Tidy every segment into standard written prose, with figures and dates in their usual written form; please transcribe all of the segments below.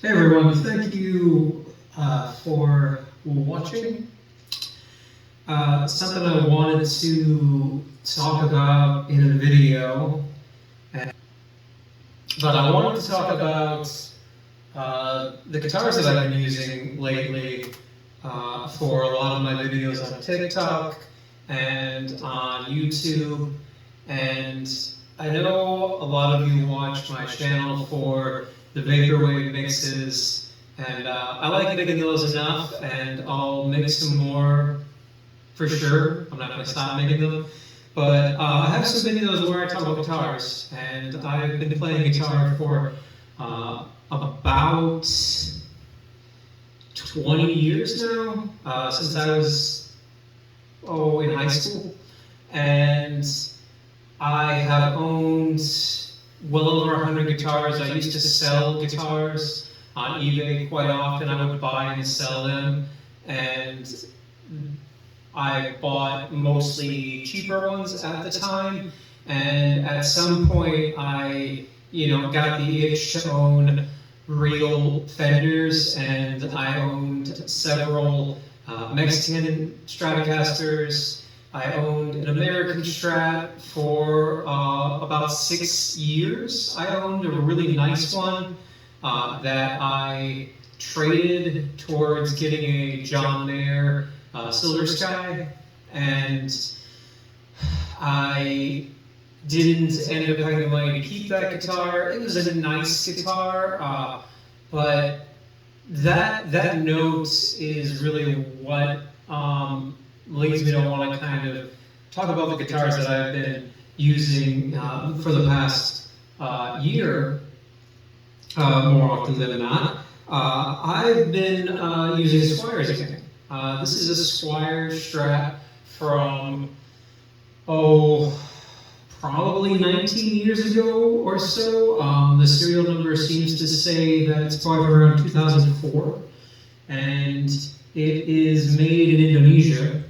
Hey everyone, thank you for watching. Something I wanted to talk about in a video, but I wanted to talk about the guitars that I've been using lately for a lot of my videos on TikTok and on YouTube. And I know a lot of you watch my channel for the vaporwave mixes, and I like making those enough, and I'll make some more for sure. I'm not going to stop making them, but I have some videos where I talk about guitars, and I've been playing guitar for about 20 years now, since I was in high school, and I have owned well over 100 guitars. I used to sell guitars on eBay quite often. I would buy and sell them, and I bought mostly cheaper ones at the time, and at some point I got the itch to own real Fenders, and I owned several Mexican Stratocasters. I owned an American Strat for about 6 years. I owned a really nice one that I traded towards getting a John Mayer Silver Sky, and I didn't end up having the money to keep that guitar. It was a nice guitar, but that note is really what leads me to want to kind of talk about the guitars that I've been using for the past year, more often than not. I've been using Squiers again. This is a Squier Strat from, probably 19 years ago or so. The serial number seems to say that it's probably around 2004, and it is made in Indonesia.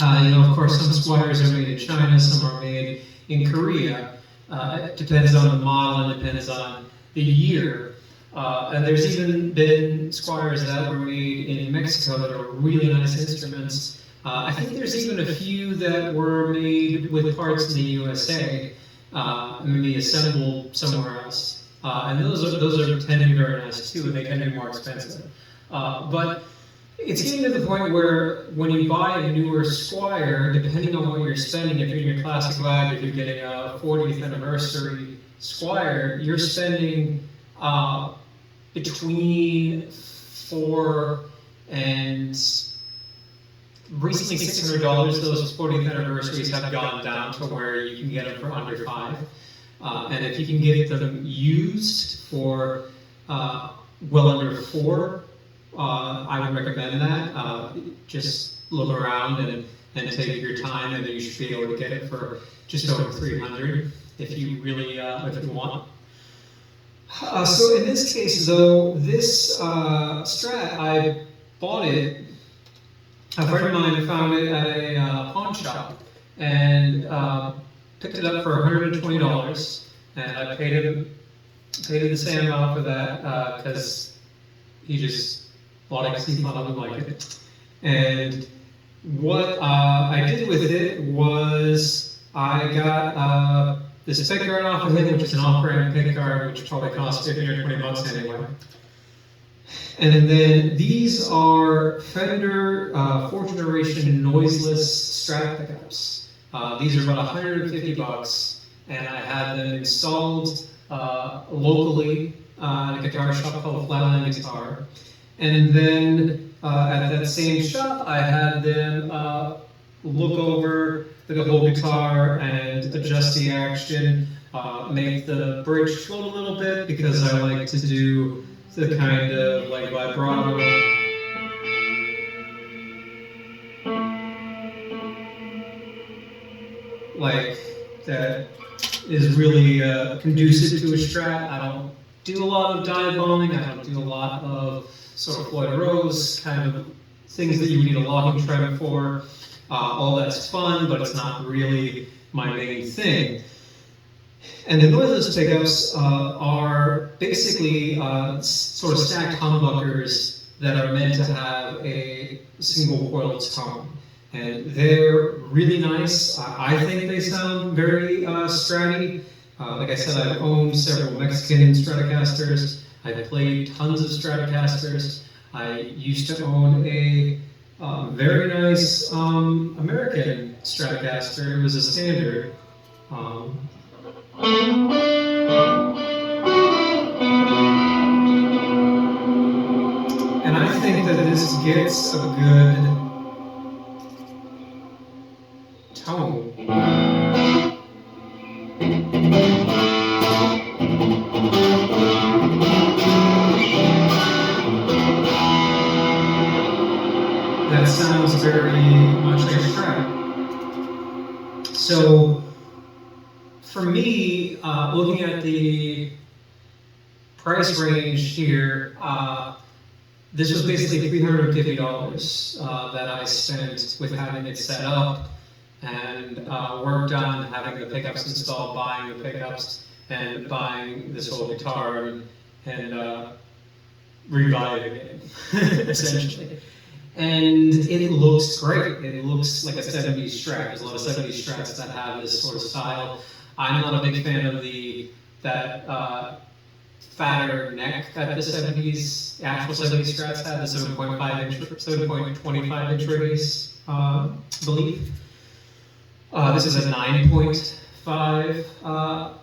Of course, some Squiers are made in China, some are made in Korea. It depends on the model and depends on the year. And there's even been Squiers that were made in Mexico that are really nice instruments. I think there's even a few that were made with parts in the USA, maybe assembled somewhere else. And those tend to be very nice too, and they tend to be more expensive. But it's getting to the point where when you buy a newer Squier, depending on what you're spending, if you're in your classic vibe, if you're getting a 40th anniversary Squier, you're spending between $400 and recently $600. Those 40th anniversaries have gone down to where you can get them for under $5. And if you can get them used for well under $4, I would recommend that. Just look around and take your time, and then you should be able to get it for just over $300 if you really if you want. So in this case, though, this Strat, I bought it. A friend of mine found it at a pawn shop and picked it up for $120, and I paid him the same amount for that because he just bought it because he thought I would like it. And what I did with it was I got this pick guard off of it, which is an off-brand pick guard, which probably costs $15 or $20 anyway. And then these are Fender 4th generation noiseless Strat pickups. These are about $150, and I had them installed locally at a guitar shop called Flatland Guitar. And then at that same shop, I had them look over the whole guitar and adjust the action, make the bridge float a little bit because I like to do the kind of like vibrato. Like that is really conducive to a Strat. I don't do a lot of dive bombing. I don't do a lot of sort of Floyd Rose kind of things that you would need a locking trem for. All that's fun, but it's not really my main thing. And the noiseless pickups are basically sort of stacked humbuckers that are meant to have a single coiled tone. And they're really nice. I think they sound very stratty. Like I said, I've owned several Mexican Stratocasters. I've played tons of Stratocasters. I used to own a very nice American Stratocaster. It was a standard. And I think that this gets a good tone. it sounds very much like a Strat. So for me, looking at the price range here, this was basically $350 that I spent with having it set up and worked on having the pickups installed, buying the pickups, and buying this whole guitar and reviving it, essentially. And it looks great. It looks like a 70s Strat. There's a lot of 70s Strats that have this sort of style. I'm not a big fan of that fatter neck that the 70s, actual 70s Strats had, the 7.25 inch radius, I believe. This is a 9.5,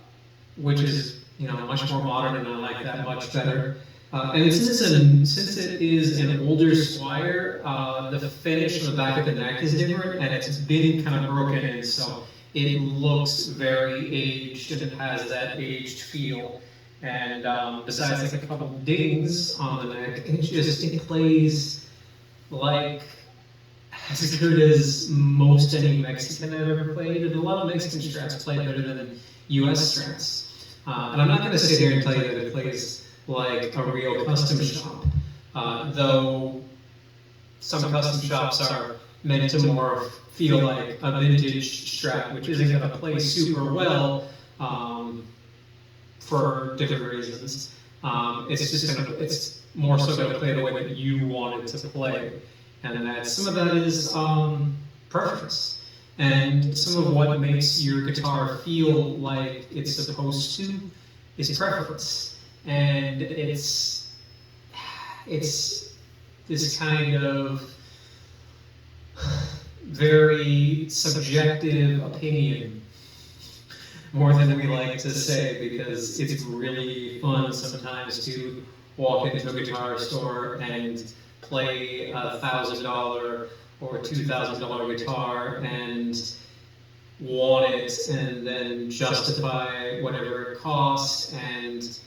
which is much more modern, and I like that much better. And since it is an older Squier, the finish on the back of the neck is different, and it's been kind of broken in, so it looks very aged, and it has that aged feel. And besides like a couple dings on the neck, it plays like as good as most any Mexican I've ever played, and a lot of Mexican Strats play better than US Strats. And I'm not going to sit here and tell you that it plays like a real custom shop, though some custom shops are meant to more feel like a vintage Strat, which isn't going to play super well for different reasons. It's more so going to play the way that you want it to play, and some of that is preference, and some of what makes your guitar feel like it's supposed to is preference. And it's this kind of very subjective opinion, more than we like to say, because it's really fun sometimes to walk into a guitar store and play $1,000 or $2,000 guitar and want it, and then justify whatever it costs. And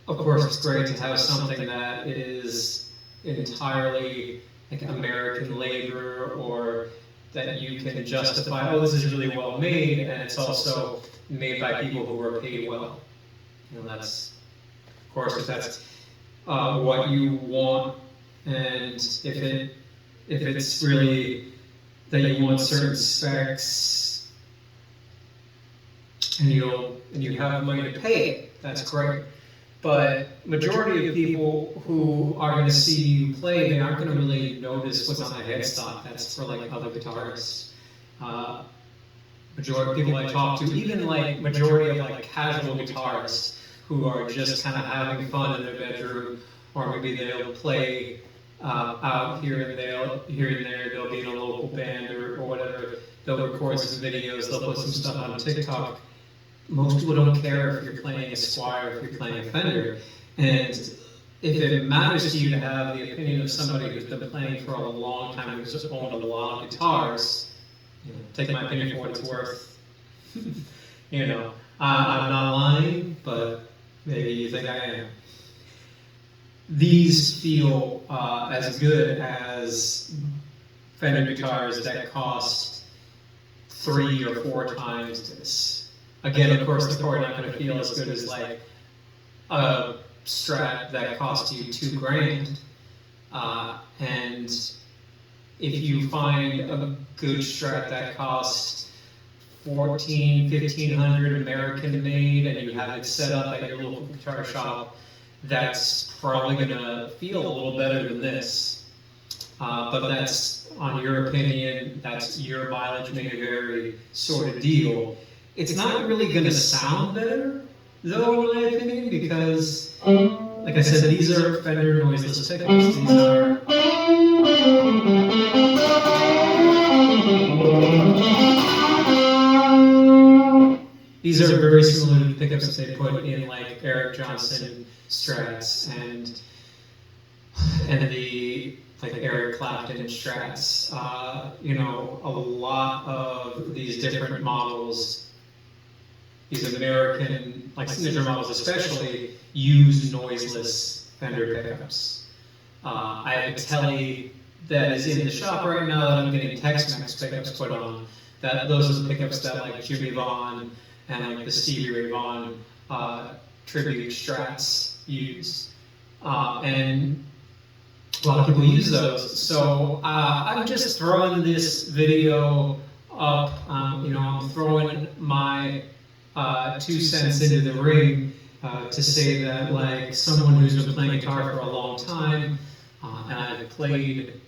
of course, it's great to have something that is entirely like American labor, or that you can justify, oh, this is really well made, and it's also made by people who are paid well. That's, of course, if that's what you want, and if it's really that you want certain specs, and you have money to pay it, that's great. But majority of people who are going to see you play, they aren't going to really notice what's on the headstock. That's for like other guitarists. Majority of people I talk to, even like majority of like casual guitarists who are just kind of having fun in their bedroom, or maybe they'll play out here and there. They'll be in a local band or whatever. They'll record some videos. They'll put some stuff on TikTok. Most people don't care if you're playing a Squier, if you're playing a Fender. And if it matters to you to have the opinion of somebody who's been playing for a long time, who's owned a lot of guitars, take my opinion for what it's worth. I'm not lying, but maybe you think I am. These feel as good as Fender guitars that cost 3 or 4 times this. Again, of course, the chord not going to feel as good as like a Strat that cost you $2,000. And if you find a good Strat that costs $1,400-1,500 American made, and you have it set up at your local guitar shop, that's probably going to feel a little better than this. But that's on your opinion. That's your mileage may vary sort of deal. It's not really going to sound better, though, in my opinion, because, like I said, these are Fender noiseless pickups. These are very similar to the pickups that they put in like Eric Johnson Strats and the like Eric Clapton Strats. A lot of these different models, these American, like signature models especially, use noiseless Fender pickups. I have a Telly that is in the shop right now that I'm getting Tex-Mex pickups put on. Those are the pickups that like Jimmy Vaughn and like the Stevie Ray Vaughan tribute Strats use, and a lot of people use those. So I'm just throwing this video up. I'm throwing my 2 cents into the ring to say that, like someone who's been playing guitar for a long time, and I've played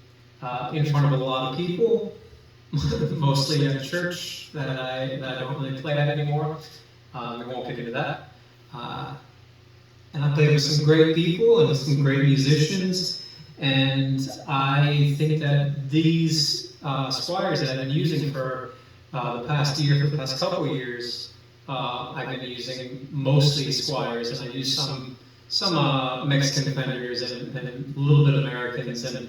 in front of a lot of people, mostly at church that I don't really play at anymore. We won't get into that. And I played with some great people and some great musicians, and I think that these Squiers that I've been using for the past year, for the past couple of years, I've been using mostly Squiers, and I use some Mexican Fenders and a little bit of Americans, and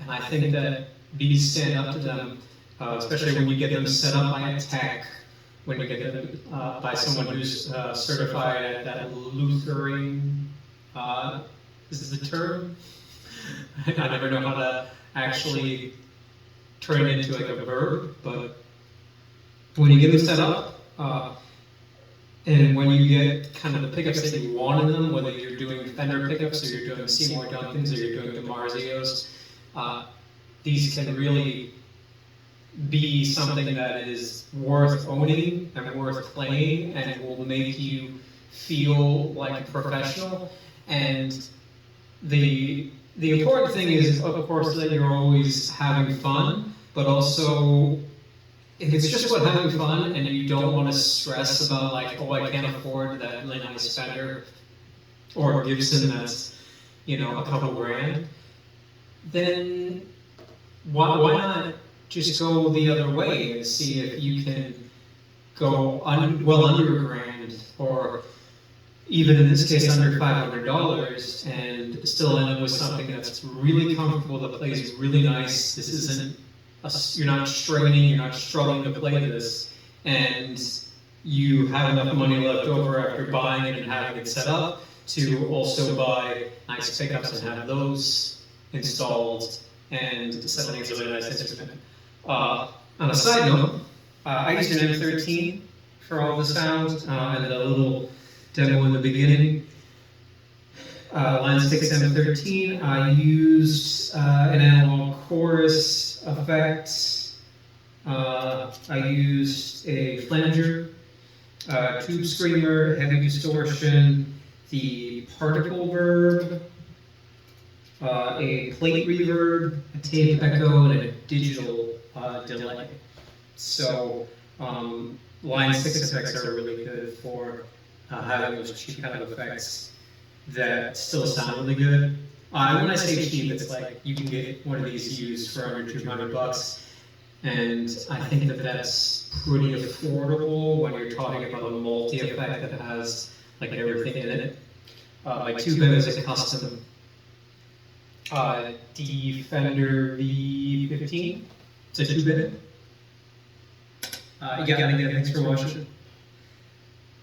I think that these stand up to them, especially when you get them set up by a tech, when you get them by someone who's certified at that Lutheran, is this the term? I never know how to actually turn it into like a verb, but when you get them set up, and when you get kind of the pickups that you want in them, whether you're doing Fender pickups or you're doing Seymour Duncans or you're doing DiMarzios, these can really be something that is worth owning and worth playing, and it will make you feel like a professional. And the important thing is, of course, that you're always having fun, but also if it's just about having fun and you don't want to stress about like, oh, I can't afford that really nice Fender or Gibson that's, a couple grand, then why not just go the other way and see if you can go well under a grand, or even in this case under $500, and still end up with something that's really comfortable, that plays really nice. This isn't you're not straining, you're not struggling to play this, and you have enough money left over after buying it and having it set up to also buy nice pickups and have those installed, and setting is a really nice instrument. On a side note, I used an M13 for all the sounds, and a little demo in the beginning. Line 6 M13, I used an analog chorus effect. I used a flanger, tube screamer, heavy distortion, the particle verb, a plate reverb, a tape echo, and a digital delay. So line 6 effects are really good for having those cheap kind of effects that still sound really good. When I say cheap, it's like you can get one of these used for under $200, and I think that that's pretty affordable when you're talking about a multi-effect that has like everything in it. My tube bed is a custom Fender V15. It's a tube bed. You got it. Thanks for watching.